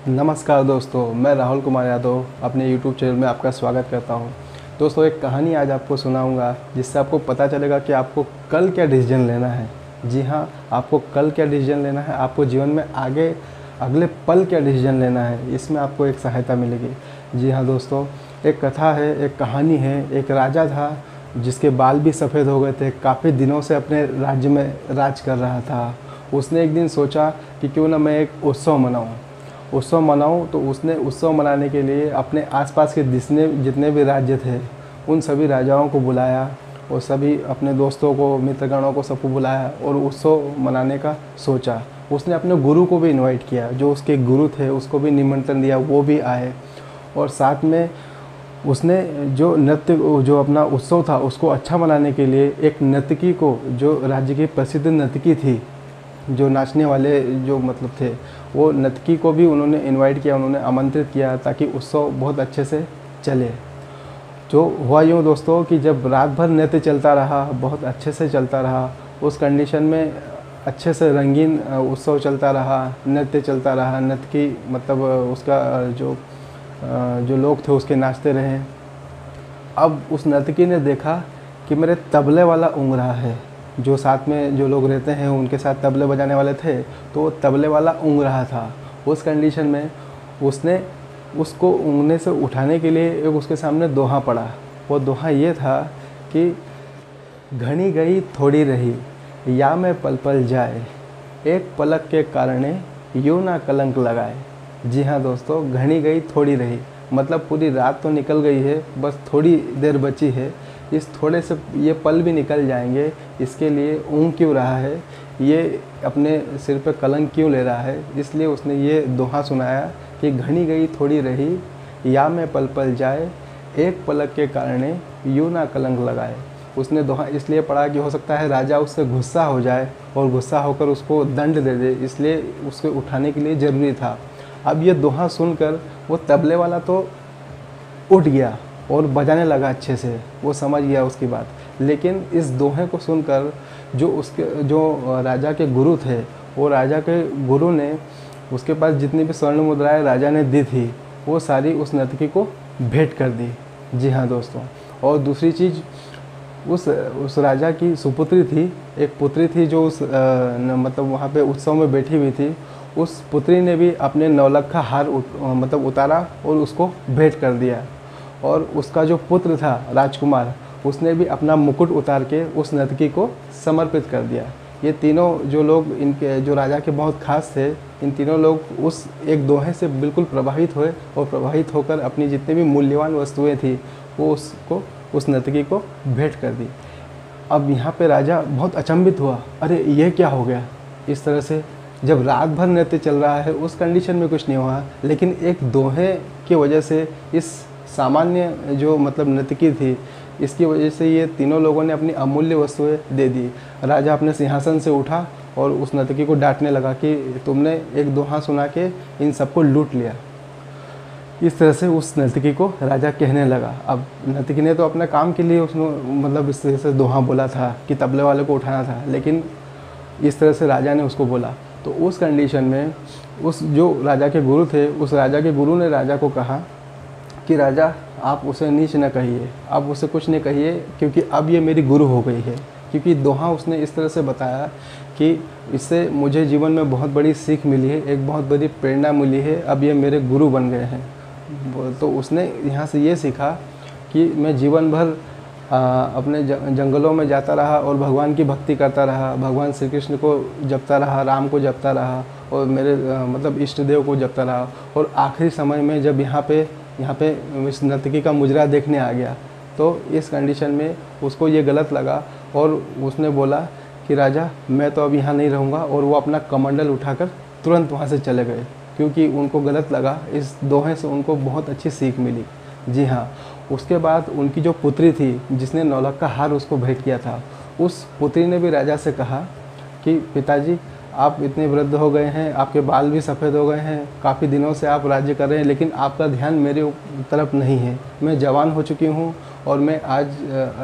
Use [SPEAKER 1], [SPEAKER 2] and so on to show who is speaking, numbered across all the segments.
[SPEAKER 1] नमस्कार दोस्तों, मैं राहुल कुमार यादव अपने YouTube चैनल में आपका स्वागत करता हूं। दोस्तों, एक कहानी आज आपको सुनाऊंगा जिससे आपको पता चलेगा कि आपको कल क्या डिसीजन लेना है। जी हाँ, आपको कल क्या डिसीजन लेना है, आपको जीवन में आगे अगले पल क्या डिसीजन लेना है, इसमें आपको एक सहायता मिलेगी। जी हाँ दोस्तों, एक कथा है, एक कहानी है। एक राजा था जिसके बाल भी सफ़ेद हो गए थे, काफ़ी दिनों से अपने राज्य में राज कर रहा था। उसने एक दिन सोचा कि क्यों ना मैं एक उत्सव मनाऊं। तो उसने उत्सव मनाने के लिए अपने आसपास के जितने भी राज्य थे उन सभी राजाओं को बुलाया और सभी अपने दोस्तों को, मित्रगणों को, सबको बुलाया और उत्सव मनाने का सोचा। उसने अपने गुरु को भी इनवाइट किया, जो उसके गुरु थे उसको भी निमंत्रण दिया, वो भी आए। और साथ में उसने जो अपना उत्सव था उसको अच्छा मनाने के लिए एक नर्तकी को, जो राज्य की प्रसिद्ध नर्तकी थी, जो नाचने वाले जो मतलब थे, वो नर्तकी को भी उन्होंने इनवाइट किया, उन्होंने आमंत्रित किया ताकि उत्सव बहुत अच्छे से चले। जो हुआ यूँ दोस्तों कि जब रात भर नृत्य चलता रहा, बहुत अच्छे से चलता रहा, उस कंडीशन में अच्छे से रंगीन उत्सव चलता रहा, नृत्य चलता रहा, नर्तकी मतलब उसका जो लोग थे उसके नाचते रहे। अब उस नर्तकी ने देखा कि मेरे तबले वाला ऊँग रहा है। जो साथ में जो लोग रहते हैं उनके साथ तबले बजाने वाले थे, तो वो तबले वाला ऊँग रहा था। उस कंडीशन में उसने उसको ऊँगने से उठाने के लिए एक उसके सामने दोहा पड़ा। वो दोहा ये था कि घनी गई थोड़ी रही, या मैं पल पल जाए, एक पलक के कारणे यूँ ना कलंक लगाए। जी हाँ दोस्तों, घनी गई थोड़ी रही मतलब पूरी रात तो निकल गई है, बस थोड़ी देर बची है। इस थोड़े से ये पल भी निकल जाएंगे, इसके लिए ऊँग क्यों रहा है, ये अपने सिर पे कलंक क्यों ले रहा है। इसलिए उसने ये दोहा सुनाया कि घनी गई थोड़ी रही, या मैं पल पल जाए, एक पलक के कारणे यूँ ना कलंक लगाए। उसने दोहा इसलिए पढ़ा कि हो सकता है राजा उससे गुस्सा हो जाए और गुस्सा होकर उसको दंड दे दे, इसलिए उसको उठाने के लिए ज़रूरी था। अब ये दोहा सुनकर वो तबले वाला तो उठ गया और बजाने लगा अच्छे से, वो समझ गया उसकी बात। लेकिन इस दोहे को सुनकर जो राजा के गुरु थे, वो राजा के गुरु ने उसके पास जितनी भी स्वर्ण मुद्राएं राजा ने दी थी वो सारी उस नर्तकी को भेंट कर दी। जी हाँ दोस्तों, और दूसरी चीज़, उस राजा की सुपुत्री थी, एक पुत्री थी जो मतलब वहाँ पे उत्सव में बैठी हुई थी। उस पुत्री ने भी अपने नौलखा हार मतलब उतारा और उसको भेंट कर दिया। और उसका जो पुत्र था राजकुमार, उसने भी अपना मुकुट उतार के उस नर्तकी को समर्पित कर दिया। ये तीनों जो लोग, इनके जो राजा के बहुत खास थे, इन तीनों लोग उस एक दोहे से बिल्कुल प्रभावित हुए और प्रभावित होकर अपनी जितनी भी मूल्यवान वस्तुएं थी वो उस नर्तकी को भेंट कर दी। अब यहाँ पे राजा बहुत अचंभित हुआ, अरे ये क्या हो गया। इस तरह से जब रात भर नृत्य चल रहा है उस कंडीशन में कुछ नहीं हुआ, लेकिन एक दोहे की वजह से, इस सामान्य जो मतलब नर्तकी थी, इसकी वजह से ये तीनों लोगों ने अपनी अमूल्य वस्तुएं दे दी। राजा अपने सिंहासन से उठा और उस नर्तकी को डांटने लगा कि तुमने एक दोहा सुना के इन सबको लूट लिया। इस तरह से उस नर्तकी को राजा कहने लगा। अब नर्तकी ने तो अपने काम के लिए उसने मतलब इस तरह से दोहा बोला था कि तबले वाले को उठाना था, लेकिन इस तरह से राजा ने उसको बोला। तो उस कंडीशन में उस जो राजा के गुरु थे, उस राजा के गुरु ने राजा को कहा कि राजा, आप उसे नीच न कहिए, आप उसे कुछ नहीं कहिए, क्योंकि अब ये मेरी गुरु हो गई है। क्योंकि दोहा उसने इस तरह से बताया कि इससे मुझे जीवन में बहुत बड़ी सीख मिली है, एक बहुत बड़ी प्रेरणा मिली है, अब ये मेरे गुरु बन गए हैं। तो उसने यहाँ से ये सीखा कि मैं जीवन भर अपने जंगलों में जाता रहा और भगवान की भक्ति करता रहा, भगवान श्री कृष्ण को जपता रहा, राम को जपता रहा और मेरे मतलब इष्ट देव को जपता रहा। और आखिरी समय में जब यहाँ पे इस नर्तकी का मुजरा देखने आ गया, तो इस कंडीशन में उसको ये गलत लगा और उसने बोला कि राजा, मैं तो अब यहाँ नहीं रहूँगा। और वो अपना कमंडल उठाकर तुरंत वहाँ से चले गए, क्योंकि उनको गलत लगा। इस दोहे से उनको बहुत अच्छी सीख मिली। जी हाँ, उसके बाद उनकी जो पुत्री थी जिसने नौलखा हार उसको भेंट किया था, उस पुत्री ने भी राजा से कहा कि पिताजी, आप इतने वृद्ध हो गए हैं, आपके बाल भी सफ़ेद हो गए हैं, काफ़ी दिनों से आप राज्य कर रहे हैं, लेकिन आपका ध्यान मेरे तरफ नहीं है। मैं जवान हो चुकी हूँ और मैं आज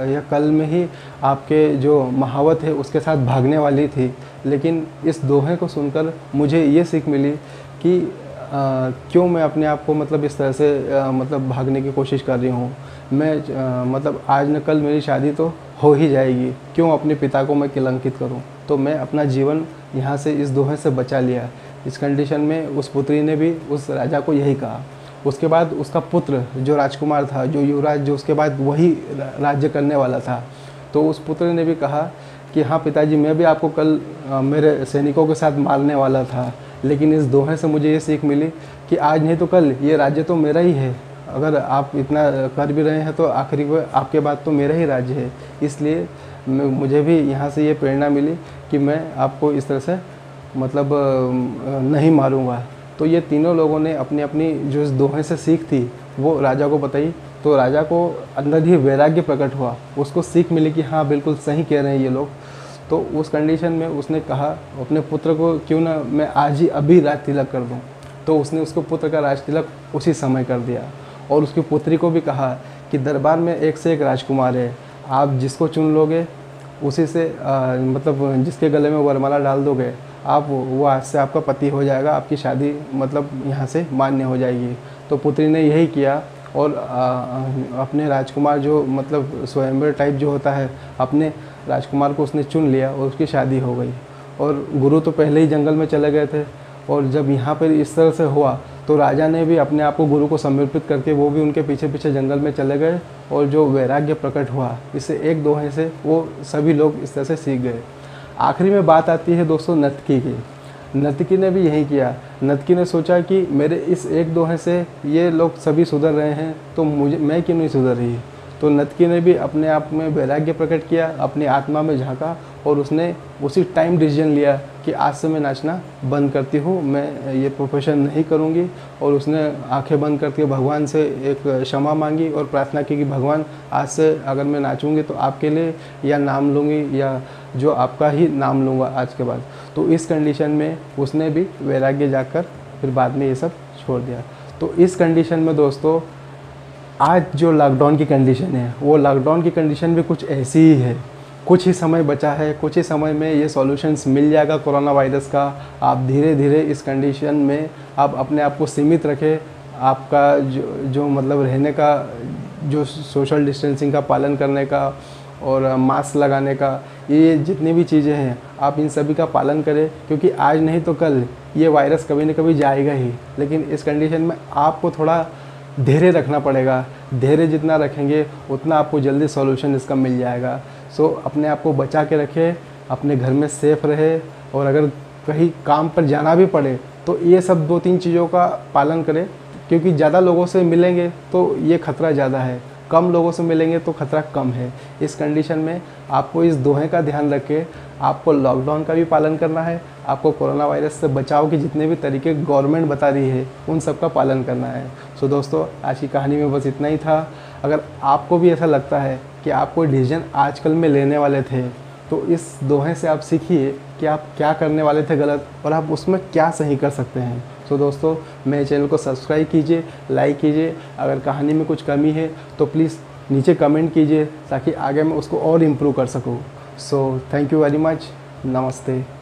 [SPEAKER 1] या कल में ही आपके जो महावत है उसके साथ भागने वाली थी। लेकिन इस दोहे को सुनकर मुझे ये सीख मिली कि क्यों मैं अपने आप को मतलब इस तरह से मतलब भागने की कोशिश कर रही हूँ। मैं मतलब आज न कल मेरी शादी तो हो ही जाएगी, क्यों अपने पिता को मैं कलंकित करूँ। तो मैं अपना जीवन यहाँ से इस दोहे से बचा लिया। इस कंडीशन में उस पुत्री ने भी उस राजा को यही कहा। उसके बाद उसका पुत्र जो राजकुमार था, जो युवराज, जो उसके बाद वही राज्य करने वाला था, तो उस पुत्र ने भी कहा कि हाँ पिताजी, मैं भी आपको कल मेरे सैनिकों के साथ मारने वाला था, लेकिन इस दोहे से मुझे ये सीख मिली कि आज नहीं तो कल ये राज्य तो मेरा ही है। अगर आप इतना कर भी रहे हैं तो आखिरी में आपके बाद तो मेरा ही राज्य है। इसलिए मुझे भी यहाँ से ये प्रेरणा मिली कि मैं आपको इस तरह से मतलब नहीं मारूँगा। तो ये तीनों लोगों ने अपनी अपनी जो इस दोहे से सीख थी वो राजा को बताई। तो राजा को अंदर ही वैराग्य प्रकट हुआ, उसको सीख मिली कि हाँ बिल्कुल सही कह रहे हैं ये लोग। तो उस कंडीशन में उसने कहा अपने पुत्र को, क्यों ना मैं आज ही अभी राज तिलक कर दूँ। तो उसने उसको पुत्र का राज तिलक उसी समय कर दिया। और उसकी पुत्री को भी कहा कि दरबार में एक से एक राजकुमार है, आप जिसको चुन लोगे उसी से मतलब जिसके गले में वरमाला डाल दोगे, आप वो आज से आपका पति हो जाएगा, आपकी शादी मतलब यहाँ से मान्य हो जाएगी। तो पुत्री ने यही किया और अपने राजकुमार जो मतलब स्वयंवर टाइप जो होता है, अपने राजकुमार को उसने चुन लिया और उसकी शादी हो गई। और गुरु तो पहले ही जंगल में चले गए थे, और जब यहाँ पर इस तरह से हुआ तो राजा ने भी अपने आप को गुरु को समर्पित करके वो भी उनके पीछे पीछे जंगल में चले गए। और जो वैराग्य प्रकट हुआ इससे एक दोहे से वो सभी लोग इस तरह से सीख गए। आखिरी में बात आती है दोस्तों नर्तकी की। नर्तकी ने भी यही किया। नर्तकी ने सोचा कि मेरे इस एक दोहे से ये लोग सभी सुधर रहे हैं तो मैं क्यों नहीं सुधर रही। तो नर्तकी ने भी अपने आप में वैराग्य प्रकट किया, अपनी आत्मा में झांका और उसने उसी टाइम डिसीजन लिया कि आज से मैं नाचना बंद करती हूँ, मैं ये प्रोफेशन नहीं करूँगी। और उसने आंखें बंद करके भगवान से एक क्षमा मांगी और प्रार्थना की कि भगवान आज से अगर मैं नाचूंगी तो आपके लिए या नाम लूँगी या जो आपका ही नाम लूँगा आज के बाद। तो इस कंडीशन में उसने भी वैराग्य जाकर फिर बाद में ये सब छोड़ दिया। तो इस कंडीशन में दोस्तों आज जो लॉकडाउन की कंडीशन है वो लॉकडाउन की कंडीशन भी कुछ ऐसी ही है। कुछ ही समय बचा है, कुछ ही समय में ये सॉल्यूशंस मिल जाएगा कोरोना वायरस का। आप धीरे धीरे इस कंडीशन में आप अपने आप को सीमित रखें। आपका जो मतलब रहने का, जो सोशल डिस्टेंसिंग का पालन करने का और मास्क लगाने का, ये जितनी भी चीज़ें हैं आप इन सभी का पालन करें, क्योंकि आज नहीं तो कल ये वायरस कभी न कभी जाएगा ही। लेकिन इस कंडीशन में आपको थोड़ा धैर्य रखना पड़ेगा। धैर्य जितना रखेंगे उतना आपको जल्दी सॉल्यूशन इसका मिल जाएगा। सो अपने आप को बचा के रखें, अपने घर में सेफ रहे, और अगर कहीं काम पर जाना भी पड़े तो ये सब 2-3 चीज़ों का पालन करें, क्योंकि ज़्यादा लोगों से मिलेंगे तो ये खतरा ज़्यादा है, कम लोगों से मिलेंगे तो खतरा कम है। इस कंडीशन में आपको इस दोहे का ध्यान रख के आपको लॉकडाउन का भी पालन करना है, आपको कोरोना वायरस से बचाव के जितने भी तरीके गवर्नमेंट बता रही है उन सब का पालन करना है। सो दोस्तों आज की कहानी में बस इतना ही था। अगर आपको भी ऐसा लगता है कि आप कोई डिसीजन आजकल में लेने वाले थे तो इस दोहे से आप सीखिए कि आप क्या करने वाले थे गलत और आप उसमें क्या सही कर सकते हैं। सो दोस्तों मेरे चैनल को सब्सक्राइब कीजिए, लाइक कीजिए। अगर कहानी में कुछ कमी है तो प्लीज़ नीचे कमेंट कीजिए ताकि आगे मैं उसको और इम्प्रूव कर सकूँ। So thank you very much. नमस्ते।